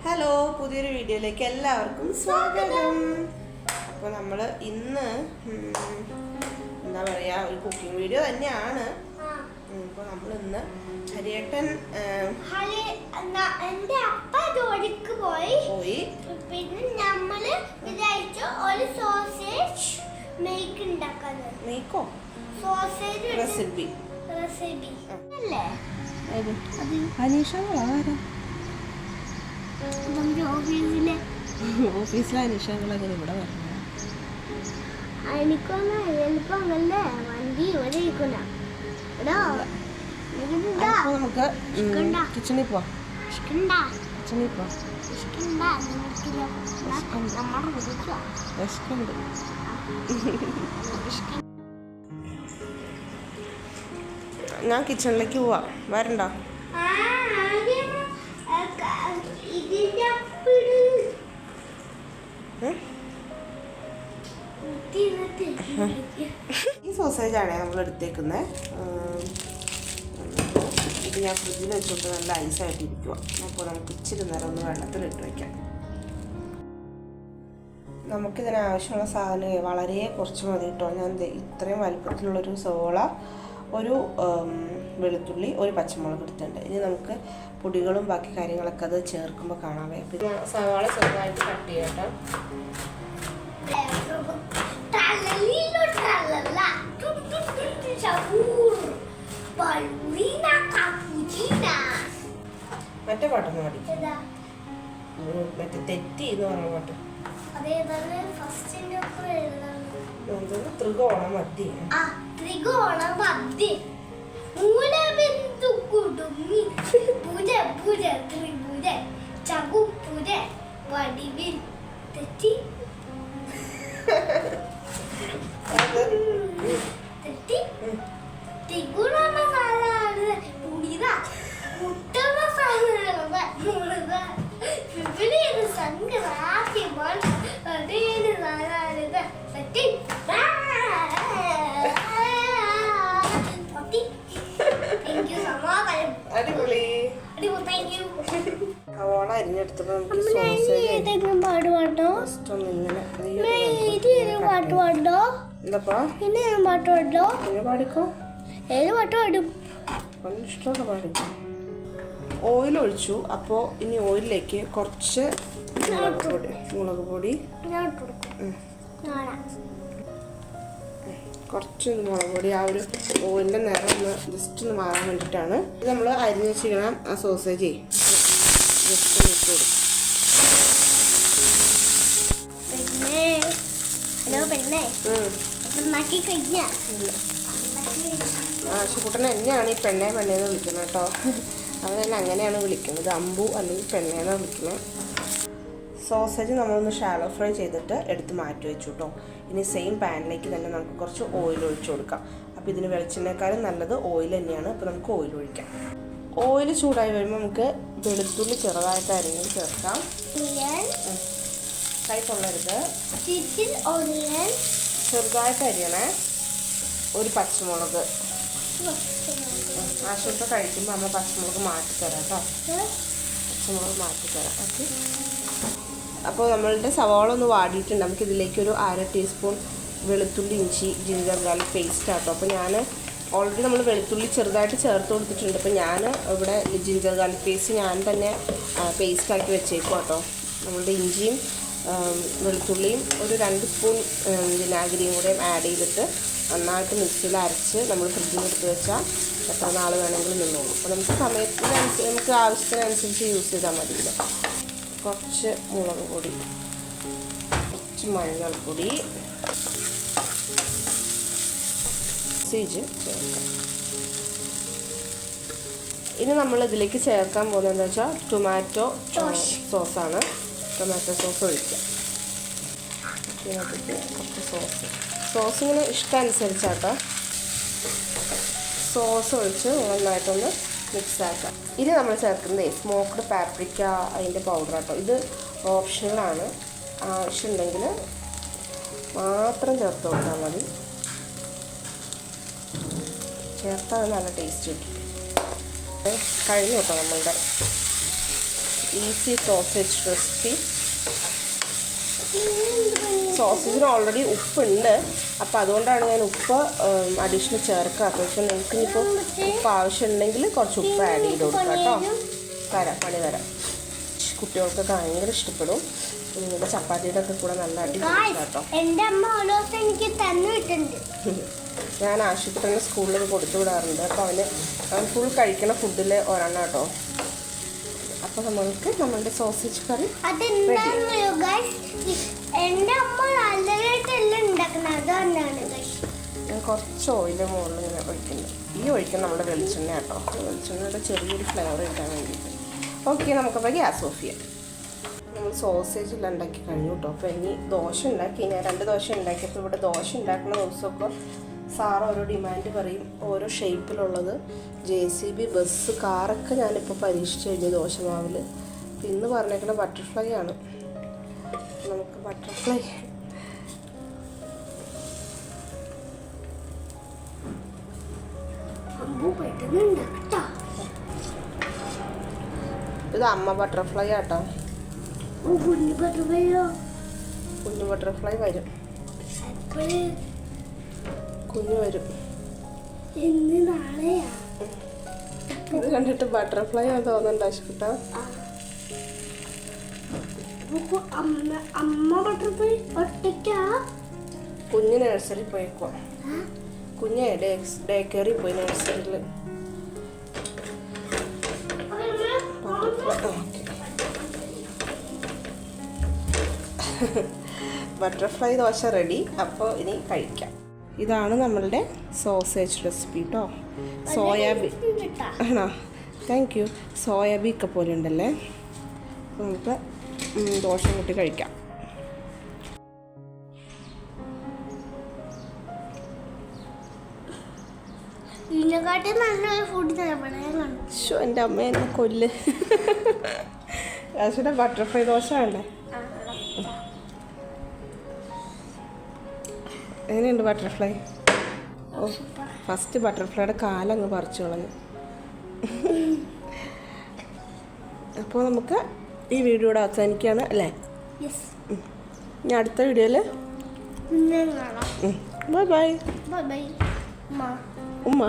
Hello, പുതിയൊരു വീഡിയോയിലേക്ക് എല്ലാവർക്കും സ്വാഗതം. അപ്പോൾ നമ്മൾ ഇന്ന് എന്താ പറയുക, ഒരു കുക്കിംഗ് വീഡിയോ തന്നെയാണ്. അപ്പോൾ നമ്മൾ ഇന്ന് ഹരിയേട്ടൻ എൻ്റെ അപ്പ ജോലിക്ക് പോയി. പിന്നെ നമ്മൾ വിചാരിച്ചു ഒരു സോസേജ് മേക്ക് ഉണ്ടാക്കുന്നത്. മേക്കോ സോസേജ് റെസിപ്പി അല്ലേ? അനീഷകളാരാ? ഓഫീസിലെ അനീഷകളെങ്ങനെ ഇവിടെ വരുന്നത്? എനിക്കൊന്ന് എളുപ്പമല്ലേ, വണ്ടി ഇവിടെ ഇരിക്കുന്ന. നമുക്ക് കിച്ചണിൽ പോവാം. ഞാൻ കിച്ചണിലേക്ക് പോവാം, വരണ്ടോ? ഈ സോസേജാണ് നമ്മൾ എടുത്തേക്കുന്നത്. ഇത് ഞാൻ ഫ്രിഡ്ജിൽ വെച്ചുകൊണ്ട് നല്ല ഐസായിട്ട് ഇരിക്കുക. അപ്പോൾ നമുക്ക് ഇച്ചിരി നേരം ഒന്ന് വെള്ളത്തിലിട്ട് വയ്ക്കാം. നമുക്കിതിനാവശ്യമുള്ള സാധനം വളരെ കുറച്ച് മതി കേട്ടോ. ഞാൻ ഇത്രയും വലുപ്പത്തിലുള്ളൊരു സവോള, ഒരു വെളുത്തുള്ളി, ഒരു പച്ചമുളക് എടുത്തിട്ടുണ്ട്. ഇനി നമുക്ക് പൊടികളും ബാക്കി കാര്യങ്ങളൊക്കെ അത് ചേർക്കുമ്പോൾ കാണാവേ. പിന്നെ സവാള ചെറുതായിട്ട് കട്ട് ചെയ്യട്ടോ. മറ്റേ പാട്ടൊന്നും പഠിക്കും, മറ്റേ തെറ്റി എന്ന് പറഞ്ഞ പാട്ട്. ത്രികോണ മധ്യ വടിവിൽ തെറ്റി തെറ്റി തിഗുണ മസാല പുളിത മുട്ട മസാല മുളക വിപരീത സംഗരാജ്യമാണ് അതേത് സാധാരണ തെറ്റി അടിപൊളി. സവാള അരിഞ്ഞെടുത്തപ്പോൾ നമുക്ക് ഓയിൽ ഒഴിച്ചു. അപ്പോൾ ഇനി ഓയിലിലേക്ക് കുറച്ച് മുളക് പൊടി, കുറച്ച് മുളക് പൊടി, ആ ഒരു ഓയിലിൻ്റെ നിറം ഒന്ന് ജസ്റ്റ് ഒന്ന് മാറാൻ വേണ്ടിയിട്ടാണ്. ഇത് നമ്മൾ അരിഞ്ഞ് വെച്ചിരിക്കണം ആ സോസേജ് ജസ്റ്റ് ഒന്ന് ഇട്ട് കൊടുക്കും. ആശുക്കുട്ടനെ എന്നെയാണ് ഈ പെണ്ണേന്ന് വിളിക്കുന്നത് കേട്ടോ. അവരെന്നെ അങ്ങനെയാണ് വിളിക്കുന്നത്, അമ്പു അല്ലെങ്കിൽ പെണ്ണേന്ന് വിളിക്കുന്നത്. സോസേജ് നമ്മളൊന്ന് ഷാലോ ഫ്രൈ ചെയ്തിട്ട് എടുത്ത് മാറ്റി വെച്ചു കേട്ടോ. ഇനി സെയിം പാനിലേക്ക് തന്നെ നമുക്ക് കുറച്ച് ഓയിൽ ഒഴിച്ചു കൊടുക്കാം. അപ്പോൾ ഇതിന് വെളിച്ചെണ്ണേക്കാളും നല്ലത് ഓയിൽ തന്നെയാണ്. അപ്പോൾ നമുക്ക് ഓയിൽ ഒഴിക്കാം. ഓയിൽ ചൂടായി വരുമ്പോൾ നമുക്ക് വെളുത്തുള്ളി ചെറുതായിട്ട് അരിഞ്ഞ് ചേർക്കാം. കൈ കൊള്ളരുത്, ചെറുതായിട്ട് അരിയണേ. ഒരു പച്ചമുളക്, ആശുപത്രി കഴിക്കുമ്പോൾ നമ്മൾ പച്ചമുളക് മാറ്റിത്തരാം കേട്ടോ. പച്ചമുളക് മാറ്റിത്തരാം. ഓക്കെ. അപ്പോൾ നമ്മളുടെ സവാള ഒന്ന് വാടിയിട്ടുണ്ട്. നമുക്കിതിലേക്കൊരു 1/2 ടീസ്പൂൺ വെളുത്തുള്ളി, ഇഞ്ചി, ജിഞ്ചർ ഗാർലിക് പേസ്റ്റ് ആട്ടോ. അപ്പോൾ ഞാൻ ഓൾറെഡി നമ്മൾ വെളുത്തുള്ളി ചെറുതായിട്ട് ചേർത്ത് കൊടുത്തിട്ടുണ്ട്. അപ്പോൾ ഞാൻ ഇവിടെ ജിഞ്ചർ ഗാർലിക് പേസ്റ്റ് ഞാൻ തന്നെ പേസ്റ്റാക്കി വെച്ചേക്കും കേട്ടോ. നമ്മളുടെ ഇഞ്ചിയും വെളുത്തുള്ളിയും ഒരു 2 സ്പൂൺ വിനാഗിരിയും കൂടെ ആഡ് ചെയ്തിട്ട് നന്നായിട്ട് മിക്സിയിൽ അരച്ച് നമ്മൾ ഫ്രിഡ്ജിൽ എടുത്ത് വെച്ചാൽ എത്ര നാൾ വേണമെങ്കിലും നിന്നോളൂ. അപ്പോൾ നമുക്ക് സമയത്തിനനുസരിച്ച്, നമുക്ക് ആവശ്യത്തിനനുസരിച്ച് യൂസ് ചെയ്താൽ മതിയല്ലോ. കുറച്ച് മുളക് പൊടി, കുറച്ച് മഞ്ഞൾപ്പൊടി, ചേർക്കാം. ഇനി നമ്മൾ ഇതിലേക്ക് ചേർക്കാൻ പോകുന്നതെന്ന് വെച്ചാൽ ടൊമാറ്റോ സോസാണ്. ടൊമാറ്റോ സോസ് ഒഴിക്കാം. കുറച്ച് സോസ് ഇങ്ങനെ ഇഷ്ടമനുസരിച്ചാട്ടോ. സോസ് ഒഴിച്ച് നന്നായിട്ടൊന്ന് മിക്സ് ആക്കാം. ഇനി നമ്മൾ ചേർക്കുന്നത് സ്മോക്ക്ഡ് പാപ്രിക്ക, അതിൻ്റെ പൗഡർ ആട്ടോ. ഇത് ഓപ്ഷണലാണ്, ആവശ്യമുണ്ടെങ്കിൽ മാത്രം ചേർത്ത് കൊടുത്താൽ മതി. ചേർത്താൽ നല്ല ടേസ്റ്റ് കിട്ടും. കഴിഞ്ഞു കേട്ടോ നമ്മളുടെ ഈസി സോസേജ് റെസിപ്പി. സോസേജിന് ഓൾറെഡി ഉപ്പുണ്ട്, അപ്പോൾ അതുകൊണ്ടാണ് ഞാൻ ഉപ്പ് അഡീഷണൽ ചേർക്കാത്തത്. പക്ഷേ നിങ്ങൾക്ക് ഇനിയിപ്പോൾ ഉപ്പ് ആവശ്യമുണ്ടെങ്കിൽ കുറച്ച് ഉപ്പ് ആഡ് ചെയ്ത് കൊടുക്കാം കേട്ടോ. പണി തരാം. കുട്ടികൾക്കൊക്കെ ഭയങ്കര ഇഷ്ടപ്പെടും. നിങ്ങളുടെ ചപ്പാത്തിയുടെ ഒക്കെ കൂടെ നല്ല അടിപൊളി കേട്ടോ. എൻ്റെ അമ്മ ഓരോ ദിവസം എനിക്ക് തന്നിട്ടുണ്ട്. ഞാൻ ആശുപത്രിയിൽ സ്കൂളിൽ കൊടുത്തു വിടാറുണ്ട്. അപ്പോൾ അവൻ ഫുൾ കഴിക്കണ ഫുഡിൽ ഒരെണ്ണം കേട്ടോ. അപ്പോൾ നമ്മളുടെ സോസേജ് കറി അതെന്താണെന്നറിയോ ഗൈസ്, എൻ്റെ അമ്മ നല്ലതായിട്ടെല്ലാം ഉണ്ടാക്കുന്നത്. അതുകൊണ്ടാണ് ഞാൻ കുറച്ച് ഓയിൽ മുകളിൽ ഇങ്ങനെ ഒഴിക്കുന്നത്. ഈ ഒഴിക്കുന്നത് നമ്മുടെ വെളിച്ചെണ്ണ കേട്ടോ. വെളിച്ചെണ്ണയുടെ ചെറിയൊരു ഫ്ലേവർ കിട്ടാൻ വേണ്ടിയിട്ട്. ഓക്കെ, നമുക്കപ്പോൾ ഗ്യാസ് ഓഫ് ചെയ്യാം. നമ്മൾ സോസേജെല്ലാം ഉണ്ടാക്കി കഴിഞ്ഞു കേട്ടോ. അപ്പോൾ ഇനി ദോശ ഉണ്ടാക്കി. ഞാൻ 2 ദോശ ഉണ്ടാക്കിയപ്പോൾ ഇവിടെ ദോശ ഉണ്ടാക്കുന്ന ദിവസമൊക്കെ സാറ് ഓരോ ഡിമാൻഡ് പറയും. ഓരോ ഷേപ്പിലുള്ളത് JCB ബസ് കാറൊക്കെ ഞാനിപ്പോൾ പരീക്ഷിച്ച് കഴിഞ്ഞു ദോശമാവിൽ. ഇന്ന് പറഞ്ഞേക്കുന്ന ബട്ടർഫ്ലൈ ആണ്. നമുക്ക് ബട്ടർഫ്ലൈ ഇത് അമ്മ ബട്ടർഫ്ലൈ ആട്ടോ. കുഞ്ഞു ബട്ടർഫ്ലൈ വരും, കുഞ്ഞു വരും. ഇത് കണ്ടിട്ട് ബട്ടർഫ്ലൈ ആണ് തോന്നുന്നുണ്ട് അശ്കുട്ട. കുഞ്ഞ് നഴ്സറി പോയിക്കോ. കുഞ്ഞ് ഡേ കയറി പോയി നഴ്സറിയിൽ. Butterfly dosa ready. അപ്പോൾ ഇനി കഴിക്കാം. ഇതാണ് നമ്മളുടെ സോസേജ് റെസിപ്പി കേട്ടോ. സോയാബീൻ ആണോ? Thank you. സോയാബീൻ ഒക്കെ പോലെ ഉണ്ടല്ലേ. നമുക്ക് ദോശ കൂട്ടി കഴിക്കാം. എൻ്റെ അമ്മ എന്നെ കൊല്ല്. കാശിയുടെ ബട്ടർഫ്ലൈ ദോശ വേണ്ടേ? എങ്ങനെയുണ്ട് ബട്ടർഫ്ലൈ? ഓ, ഫസ്റ്റ് ബട്ടർഫ്ലൈയുടെ കാലങ്ങ് പറിച്ചു കളഞ്ഞു. അപ്പോൾ നമുക്ക് ഈ വീഡിയോയുടെ അവസാനിക്കുകയാണ് അല്ലേ? ഇനി അടുത്ത വീഡിയോയിൽ ബൈ ബൈ. Bye bye. ഉമ്മ.